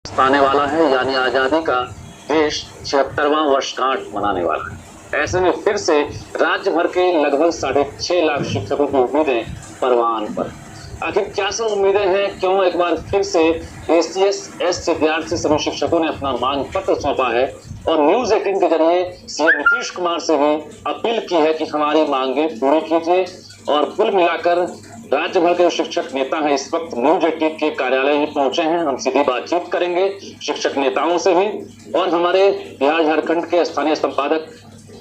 आने वाला है, यानी आजादी का देश 76वां वर्षगांठ मनाने वाला है। ऐसे में फिर से राज्य भर के लगभग 6.5 लाख शिक्षकों की उम्मीदें परवान पर। आखिर क्या सब उम्मीदें हैं, क्यों एक बार फिर से ACS विद्यार्थी से सभी शिक्षकों ने अपना मांग पत्र सौंपा है और न्यूज 18 के जरिए सीएम नीतीश कुमार से भी अपील की है कि हमारी मांगे पूरी कीजिए। और कुल मिलाकर राज्य भर के शिक्षक नेता हैं इस वक्त न्यूज 18 के कार्यालय में पहुंचे हैं। हम सीधी बातचीत करेंगे शिक्षक नेताओं से भी और हमारे बिहार झारखंड के स्थानीय संपादक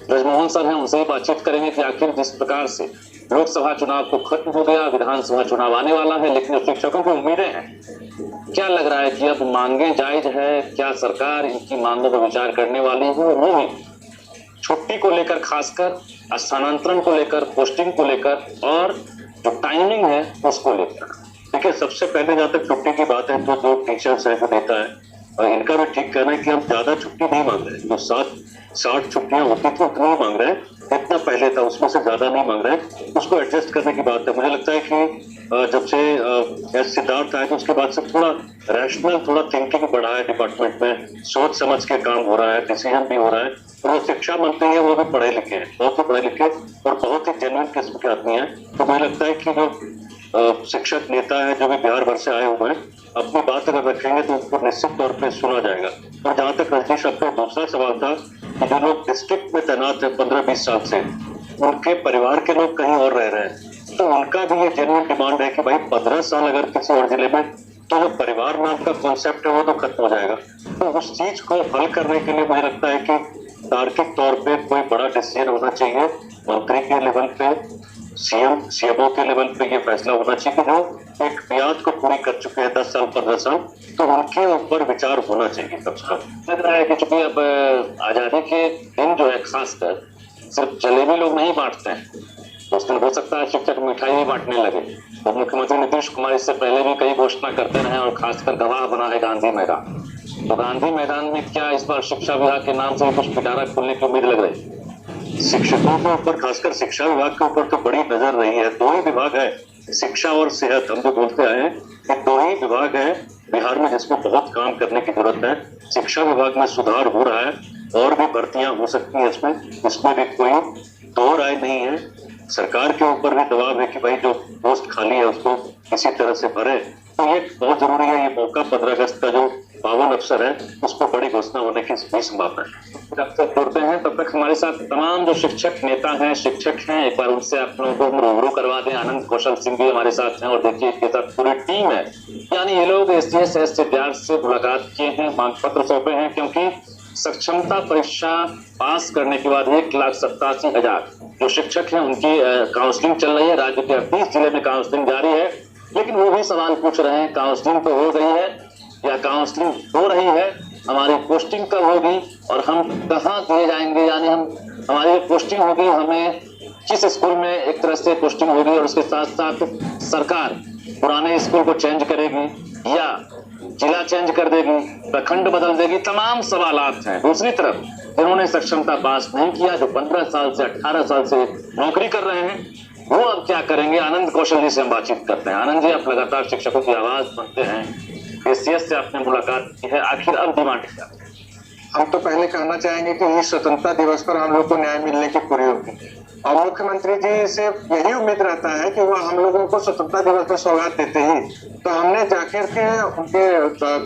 ब्रजमोहन सर हैं, उनसे भी बातचीत करेंगे कि आखिर जिस प्रकार से लोकसभा चुनाव को खत्म हो गया, विधानसभा चुनाव आने वाला है, लेकिन जो शिक्षकों की उम्मीदें हैं, क्या लग रहा है कि अब मांगे जायज है? क्या सरकार इनकी मांगों पर विचार करने वाली है? वो भी छुट्टी को लेकर, खासकर स्थानांतरण को लेकर, पोस्टिंग को लेकर और जो टाइमिंग है उसको लेकर। देखिए, सबसे पहले जहाँ तक छुट्टी की बात है तो जो टीचर्स है, जो नेता है, और इनका भी ठीक कहना है कि हम ज्यादा छुट्टी नहीं मांग रहे हैं। जो 60 छुट्टियां होती थी उतना ही मांग रहे हैं, इतना पहले था उसमें से ज्यादा नहीं मांग रहे हैं। उसको एडजस्ट करने की बात है। मुझे लगता है कि जब से एस सिद्धार्थ आए तो उसके बाद से थोड़ा रैशनल, थोड़ा थिंकिंग बढ़ा है डिपार्टमेंट में, सोच समझ के काम हो रहा है, डिसीजन भी हो रहा है। और जो शिक्षा मंत्री है वो भी पढ़े लिखे हैं, बहुत ही पढ़े लिखे और बहुत ही जेन्युइन किस्म के आदमी है। तो मुझे लगता है कि जो शिक्षक नेता है जो भी बिहार भर से आए हुए हैं, अपनी बात अगर रखेंगे तो उनको निश्चित तौर पे सुना जाएगा। और जहां तक रजनीश आपका दूसरा सवाल था कि जो लोग डिस्ट्रिक्ट में तैनात है 15-20 साल से, उनके परिवार के लोग कहीं और रह रहे हैं, तो उनका भी ये जेन्युइन डिमांड है कि भाई 15 साल अगर किसी और जिले में, तो जो परिवार नाम का कॉन्सेप्ट है वो तो खत्म हो जाएगा। तो उस चीज को हल करने के लिए मुझे लगता है कि तार्किक तौर पे कोई बड़ा डिसीजन होना चाहिए मंत्री के लेवल पे, सीएमओ के लेवल पे ये फैसला होना चाहिए कि जो एक मियाद को पूरी कर चुके हैं 10 साल 15 साल, तो उनके ऊपर विचार होना चाहिए। तब लग रहा है कि चूंकि अब आजादी के दिन जो है, खासकर सिर्फ जलेबी लोग नहीं बांटते हैं, उस दिन हो सकता है शिक्षक मिठाई भी बांटने लगे। तो मुख्यमंत्री नीतीश कुमार इससे पहले भी कई घोषणा करते रहे और खासकर गवाह बना है गांधी मैदान। तो गांधी मैदान में क्या इस बार शिक्षा विभाग के नाम से कुछ पिटारा खोलने की उम्मीद लग रही है? शिक्षकों के ऊपर, खासकर शिक्षा विभाग के ऊपर तो बड़ी नजर रही है। 2 ही विभाग है, शिक्षा और सेहत। हम जो बोलते आए हैं कि 2 ही विभाग है बिहार में जिसमें बहुत काम करने की जरूरत है। शिक्षा विभाग में सुधार हो रहा है और भी भर्तियां हो सकती है इसमें भी कोई दो राय नहीं है। सरकार के ऊपर भी दबाव है कि भाई जो पोस्ट खाली है उसको किसी तरह से भरे। तो ये बहुत जरूरी है। ये मौका 15 अगस्त का जो पावन अवसर है, उसको बड़ी घोषणा होने की संभावना है। जब तक जुड़ते हैं तब तक हमारे साथ तमाम जो शिक्षक नेता हैं, शिक्षक हैं, एक बार उनसे आप लोगों को रूबरू करवा दें। आनंद कौशल सिंह भी हमारे साथ हैं और देखिए इसके साथ पूरी टीम है। यानी ये लोग ACS विद्यार्थी से मुलाकात किए हैं, मांग पत्र सौंपे हैं, क्योंकि सक्षमता परीक्षा पास करने के बाद 1,87,000 जो शिक्षक हैं उनकी काउंसलिंग चल रही है। राज्य के 38 जिले में काउंसलिंग जारी है, लेकिन वो भी सवाल पूछ रहे हैं, काउंसलिंग तो हो गई है या काउंसलिंग हो रही है, हमारी पोस्टिंग कब होगी और हम कहाँ दिए जाएंगे? यानी हमारी पोस्टिंग होगी, हमें किस स्कूल में एक तरह से पोस्टिंग होगी और उसके साथ साथ सरकार पुराने स्कूल को चेंज करेगी या जिला चेंज कर देगी, प्रखंड बदल देगी, तमाम सवालात हैं। दूसरी तरफ जिन्होंने सक्षमता पास नहीं किया, जो 15 साल से 18 साल से नौकरी कर रहे हैं, वो अब क्या करेंगे? आनंद कौशल जी से हम बातचीत करते हैं। आनंद जी, आप लगातार शिक्षकों की आवाज सुनते हैं, ACS से आपने मुलाकात की है, आखिर अब डिमांड क्या है? हम तो पहले कहना चाहेंगे कि इस स्वतंत्रता दिवस पर हम लोग को न्याय मिलने की पूरी उम्मीद है और मुख्यमंत्री जी से यही उम्मीद रहता है कि वह हम लोगों को स्वतंत्रता दिवस पर सौगात देते ही। तो हमने जाकर के उनके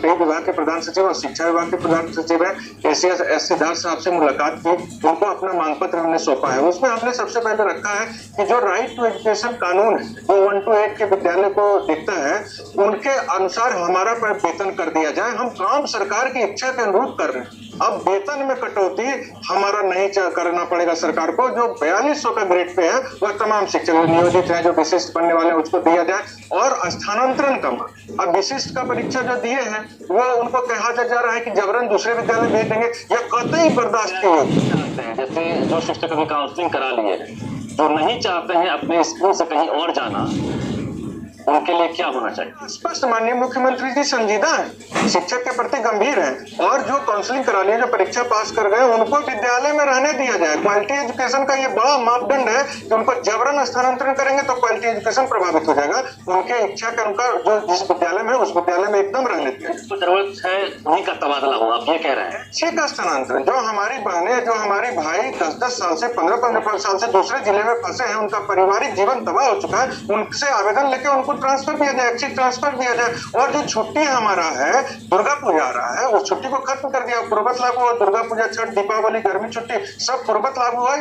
कई विभाग के प्रधान सचिव और शिक्षा विभाग के प्रधान सचिव है ACS सिद्धार्थ साहब से मुलाकात की, उनको अपना मांग पत्र हमने सौंपा है। उसमें हमने सबसे पहले रखा है कि जो राइट टू एजुकेशन कानून है वो 1 to 8 के विद्यालय को देखता है, उनके अनुसार हमारा वेतन कर दिया जाए। हम काम सरकार की इच्छा के अनुरूप कर रहे हैं। अब वेतन में कटौती हमारा नहीं करना पड़ेगा सरकार को। जो 4200 का ग्रेड पे है वह तमाम शिक्षक नियोजित है, जो विशिष्ट पढ़ने वाले हैं उसको दिया जाए और स्थानांतरण कम। अब विशिष्ट का परीक्षा जो दिए हैं वो उनको कहा जा रहा है कि जबरन दूसरे विद्यालय भेज देंगे, या कतई बर्दाश्त की होगी। जैसे जो शिक्षकों की काउंसलिंग करा लिए हैं, जो नहीं चाहते हैं अपने स्कूल से कहीं और जाना, उनके लिए क्या होना चाहिए? स्पष्ट माननीय मुख्यमंत्री जी संजीदा है, शिक्षक के प्रति गंभीर है और जो काउंसलिंग करा लिए, जो परीक्षा पास कर गए, उनको विद्यालय में रहने दिया जाए। क्वालिटी एजुकेशन का ये बड़ा मापदंड है कि उनको जबरन स्थानांतरण करेंगे तो क्वालिटी एजुकेशन प्रभावित हो जाएगा। उनके इच्छा के अनुसार जो जिस विद्यालय में, उस विद्यालय में एकदम रहने दिया। तो जरूरत है उन्हीं का तबादला हो, आप ये कह रहे हैं? शिक्षक का स्थानांतरण, जो हमारी बहनें, जो हमारे भाई 10-10 साल से 15-15 साल से दूसरे जिले में फंसे हैं, उनका पारिवारिक जीवन तबाह हो चुका है, उनसे आवेदन लेके उनको ट्रांसफर दिया जाए, एक्सिट ट्रांसफर दिया जाए। और जो छुट्टी हमारा है, दुर्गा पूजा आ रहा है, उस छुट्टी को खत्म कर दिया, पूर्वत लागू हो। दुर्गा पूजा, छठ, दीपावली, गर्मी छुट्टी सब पूर्वत लागू हुआ।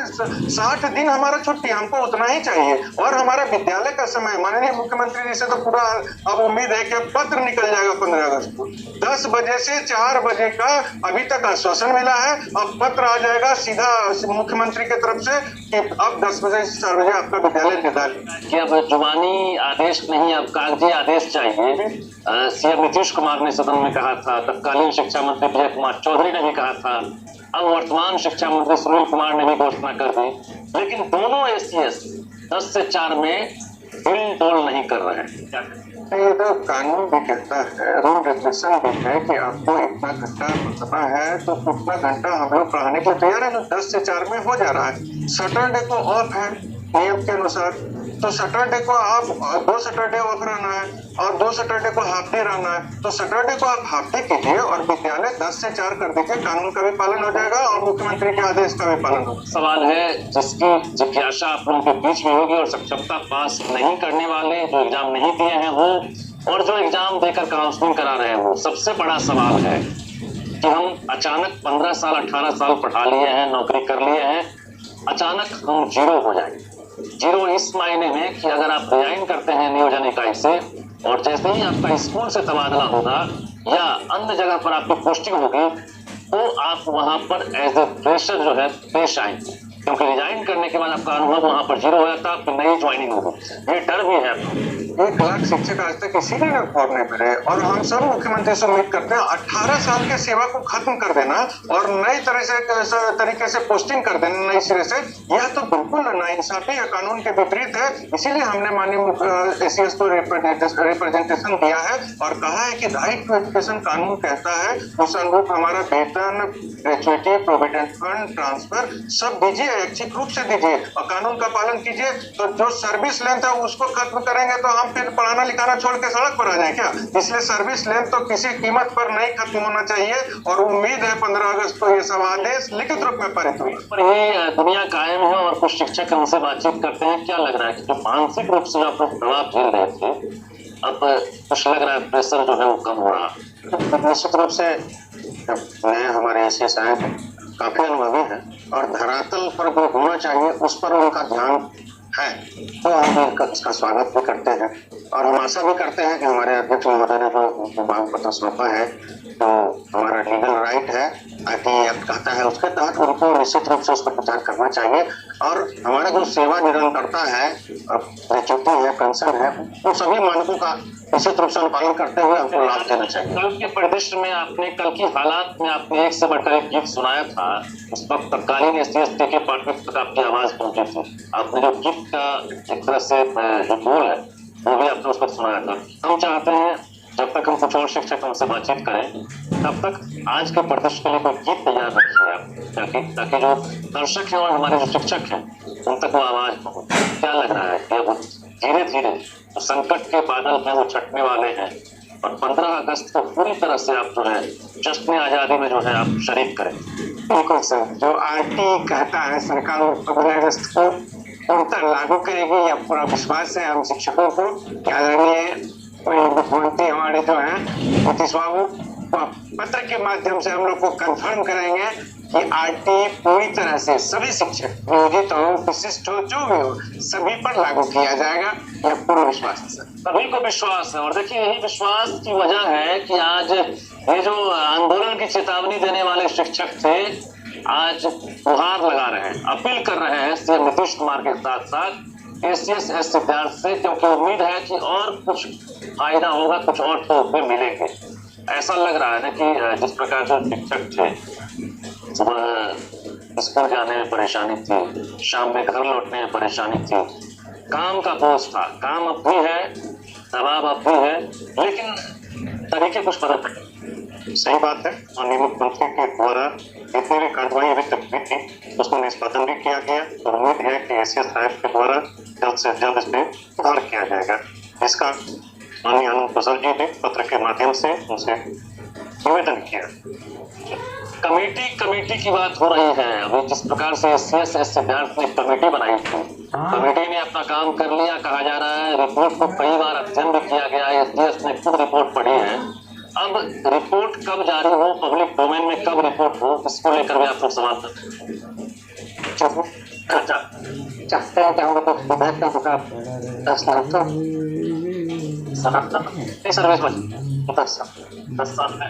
60 दिन हमारा छुट्टी, हमको उतना ही चाहिए। और हमारा विद्यालय का समय, माननीय मुख्यमंत्री जी से तो पूरा अब उम्मीद है कि पत्र निकल जाएगा 15 अगस्त को। 10 बजे से 4 बजे का अभी तक आश्वासन मिला है, अब पत्र आ जाएगा सीधा मुख्यमंत्री की तरफ से कि अब 10 बजे से 4 बजे आपका विद्यालय निर्धारित। कि अब जुबानी आदेश नहीं, अब कागजी आदेश चाहिए। सीएम नीतीश कुमार ने सदन में कहा था, तत्कालीन शिक्षा मंत्री विजय कुमार चौधरी ने भी कहा था, अब वर्तमान शिक्षा मंत्री सुनील कुमार ने भी घोषणा कर दी। लेकिन दोनों एसीएस 10 से 4 में हिल डोल नहीं कर रहे हैं। क्या ये तो कानून भी कहता है, रूल रेगुलेशन भी है कि आपको इतना घंटा पढ़ना है तो उतना घंटा हम लोग पढ़ाने के लिए तैयार है। तो 10 से 4 में हो जा रहा है। सैटरडे को ऑफ है नियम के अनुसार, तो सैटरडे को आप 2 सैटरडे ऑफ रहना है और 2 सैटरडे को हाफ डे रहना है। तो सैटरडे को आप हाफ डे कीजिए और विद्यालय 10 से 4 कर दीजिए। कानून का भी पालन हो जाएगा और मुख्यमंत्री के आदेश का भी पालन होगा। सवाल है जिसकी जिज्ञासा आप लोगों के बीच में होगी, और सक्षमता पास नहीं करने वाले, जो एग्जाम नहीं दिए हैं वो, और जो एग्जाम देकर काउंसलिंग करा रहे हैं वो, सबसे बड़ा सवाल है कि हम अचानक 15 साल 18 साल पढ़ा लिए हैं, नौकरी कर लिए हैं, अचानक हम जीरो हो जाएंगे। जीरो इस मायने में कि अगर आप रिजाइन करते हैं नियोजन इकाई से और जैसे ही आपका स्कूल से तबादला होगा या अन्य जगह पर आपकी पोस्टिंग होगी तो आप वहां पर एज ए फ्रेशर जो है पेश आएंगे, क्योंकि रिजाइन करने के बाद आपका अनुभव वहां पर जीरो हो जाता है, आपकी नई ज्वाइनिंग होगी। ये डर भी है। 1 लाख शिक्षक आज तक इसीलिए फॉर्म नहीं भरे और हम सब मुख्यमंत्री से उम्मीद करते हैं 18 साल के सेवा को खत्म कर देना और नई तरीके से पोस्टिंग कर देना नई सिरे से। यह तो बिल्कुल नाइंसाफी है, कानून के विपरीत है। इसीलिए हमने माननीय एसीएस को रिप्रेजेंटेशन दिया है और कहा है कि राइट टू एजुकेशन कानून कहता है उस अनुरूप हमारा वेतन, ग्रेचुइटी, प्रोविडेंट फंड, ट्रांसफर सब दीजिए, ऐच्छिक रूप से दीजिए और कानून का पालन कीजिए। तो जो सर्विस लेंथ है उसको खत्म करेंगे तो हम फिर पढ़ाना लिखाना छोड़ के सड़क पर आ जाए क्या? इसलिए सर्विस लेंथ तो किसी कीमत पर नहीं खत्म होना चाहिए और उम्मीद है 15 अगस्त को ये सब आदेश लिखित रूप में पारित होगा। पर ये दुनिया कायम है और कुछ शिक्षक हमसे बातचीत करते हैं, क्या लग रहा है कि जो मानसिक रूप से आप लोग दबाव झेल रहे थे, अब कुछ लग रहा है प्रेशर जो है वो कम हो रहा है? निश्चित रूप से नए हमारे एसीएस आए थे, काफी अनुभवी है और धरातल पर जो होना चाहिए उस पर उनका ध्यान है, तो हम इसका स्वागत भी करते हैं और हम आशा भी करते हैं कि हमारे अध्यक्ष महोदय ने जो मांग पत्र सौंपा है तो हमारा लीगल राइट है, आईटी एक्ट कहता है, उसके तहत उनको निश्चित रूप से उस पर विचार करना चाहिए और हमारा जो सेवा निरंतरता है, ग्रेच्युटी है, पेंशन है, उन सभी मानकों का निश्चित रूप से अनुपालन करते हुए हमको लाभ देना चाहिए। कल के परिदृश्य में आपने, कल की हालात में आपने एक से बढ़कर एक गीत सुनाया था। उस वक्त तत्कालीन एससी/एसटी के पार्टी तक आपकी आवाज पहुंची थी। आपने जो गीत का एक तरह से जो बोल है वो भी आपने उस वक्त सुनाया था। हम चाहते हैं जब तक हम कुछ और शिक्षक हमसे बातचीत करें तब तक आज के परिदृश्य के लिए कोई गीत तैयार रखिए आप, ताकि जो दर्शक हैं और हमारे जो शिक्षक हैं उन तक वो आवाज पहुंचे। क्या लग रहा है कि अब धीरे धीरे तो संकट के बादल हैं वो छटने वाले हैं और 15 अगस्त को पूरी तरह से आप जो है जश्न आजादी में जो है आप शरीक करें? बिल्कुल सर, जो आरटी कहता है सरकार 15 अगस्त को उन लागू करेगी या पूरा विश्वास है हम शिक्षकों को। आदरणीय मुख्यमंत्री हमारे जो है नीतीश बाबू पत्र के माध्यम से हम लोग को कंफर्म करेंगे कि आरटी पूरी तरह से सभी शिक्षक नियोजित हो, विशिष्ट हो, जो भी हो, सभी पर लागू किया जाएगा। यह पूर्ण विश्वास है सर, सभी को विश्वास है। और देखिए यही विश्वास की वजह है कि आज ये जो आंदोलन की चेतावनी देने वाले शिक्षक थे आज गुहार लगा रहे हैं, अपील कर रहे हैं सीएम नीतीश कुमार के साथ साथ एसीएस विद्यार्थी से, क्योंकि उम्मीद है कि और कुछ फायदा होगा, कुछ और तोहफे मिलेंगे। ऐसा लग रहा है ना कि जिस प्रकार से शिक्षक थे, सुबह स्कूल जाने में परेशानी थी, शाम में घर लौटने में परेशानी थी, काम का बोझ था, काम अब भी है दबाव अब भी है, लेकिन तरीके कुछ बदल रहे। सही बात है। माननीय मुख्यमंत्री के द्वारा जितनी भी कार्रवाई अभी तक हुई थी उसमें निष्पादन भी किया गया और उम्मीद है कि एसीएस साहब के द्वारा जल्द से जल्द इसमें सुधार किया जाएगा, जिसका माननीय आनंद कौशल जी ने पत्र के माध्यम से उनसे निवेदन किया। कमेटी की बात हो रही है। अभी जिस प्रकार से एससीएस एस सिद्धार्थ ने कमेटी बनाई थी, कमेटी ने अपना काम कर लिया कहा जा रहा है। रिपोर्ट को कई बार अध्ययन भी किया गया है, एससीएस ने खुद रिपोर्ट पढ़ी है। अब रिपोर्ट कब जारी हो, पब्लिक डोमेन में कब रिपोर्ट हो, इसको लेकर भी आप लोग सवाल चाहते हैं कि हम लोग को विधायक का होगा 10 लाख का सर्विस में 10 साल है।